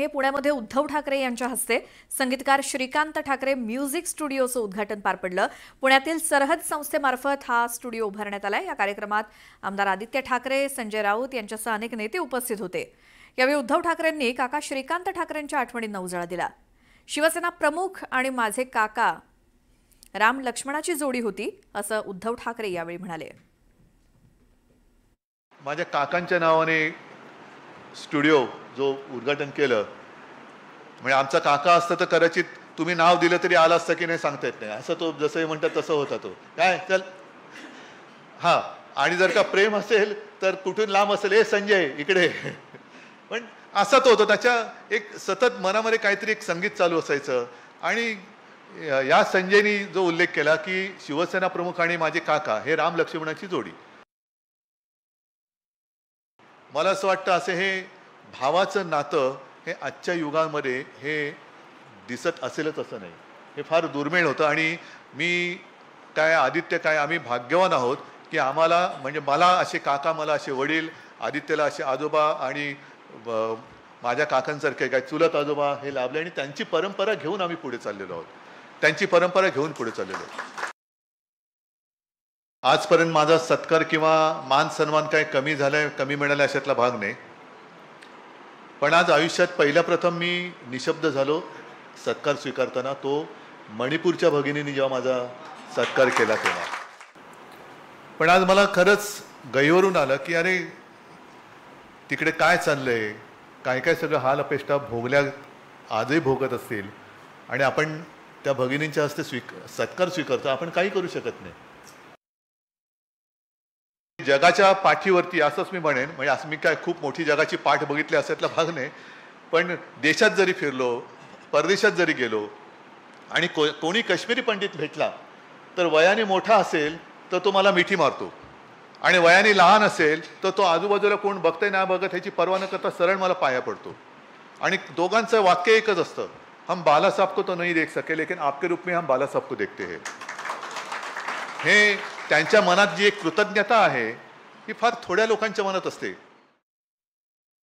हे पुण्यामध्ये उद्धव ठाकरे यांच्या हस्ते संगीतकार श्रीकांत ठाकरे म्युझिक स्टुडिओचं उद्घाटन पार पडलं। पुण्यातील सरहद संस्थेमार्फत हा स्टुडिओ उभारण्यात आलाय। या कार्यक्रमात आमदार आदित्य ठाकरे, संजय राऊत यांच्यासह अनेक नेते उपस्थित होते। यावेळी उद्धव ठाकरेंनी काका श्रीकांत ठाकरेंच्या आठवणींना उजाळा दिला। शिवसेना प्रमुख आणि माझे काका राम लक्ष्मणाची जोडी होती असं उद्धव ठाकरे यावेळी म्हणाले। माझ्या काकांच्या नावाने स्टुडिओ जो उद्घाटन केलं, म्हणजे आमचा काका असतं तर कदाचित तुम्ही नाव दिलं तरी आला असतं की नाही सांगता येत नाही, असं तो जसं म्हणतात तसं होता तो काय चल हां। आणि जर का प्रेम असेल तर कुठून लांब असेल, ए संजय इकडे पण असा तो होता, त्याच्या एक सतत मनामध्ये काहीतरी एक संगीत चालू असायचं। आणि या संजयनी जो उल्लेख केला की शिवसेना प्रमुख आणि माझे काका हे राम लक्ष्मणाची जोडी, मला असं वाटतं असे हे भावाचं नातं हे आजच्या युगामध्ये हे दिसत असेलच असं नाही, हे फार दुर्मिळ होतं। आणि मी काय आदित्य काय आम्ही भाग्यवान आहोत की आम्हाला म्हणजे मला असे काका, मला असे वडील, आदित्यला असे आजोबा आणि माझ्या काकांसारखे काय चुलत आजोबा हे लाभले आणि त्यांची परंपरा घेऊन आम्ही पुढे चाललेलो आहोत, त्यांची परंपरा घेऊन पुढे चाललेलो आहोत। आजपर्यंत माझा सत्कार किंवा मान सन्मान काय कमी झालाय, कमी मिळाला अशातला भाग नाही, पण आज आयुष्यात पहिल्या प्रथम मी निशब्द झालो सत्कार स्वीकारताना, तो मणिपूरच्या भगिनींनी जेव्हा माझा सत्कार केला तेव्हा। पण आज मला खरंच गहिवरून आलं की अरे तिकडे काय चाललंय, काय काय सगळं हाल अपेष्टा भोगल्या आजही भोगत असतील आणि आपण त्या भगिनींच्या हस्ते सत्कार स्वीकारतो, आपण काही करू शकत नाही। जगाच्या पाठीवरती असंच मी म्हणेन, म्हणजे असं मी काय खूप मोठी जगाची पाठ बघितली असातला भाग नाही, पण देशात जरी फिरलो, परदेशात जरी गेलो आणि कोणी काश्मीरी पंडित भेटला तर वयाने मोठा असेल तर तो मला मिठी मारतो आणि वयाने लहान असेल तर तो आजूबाजूला कोण बघतंय ना बघत ह्याची पर्वा न करता सरळ मला पाया पडतो आणि दोघांचं वाक्य एकच असतं, हम बाला साहब को तो नहीं देख सके लेकिन आपके रूप में हम बाला साहब को देखते हैं। हे त्यांच्या मनात जी एक कृतज्ञता आहे ही फार थोड्या लोकांच्या मनात असते।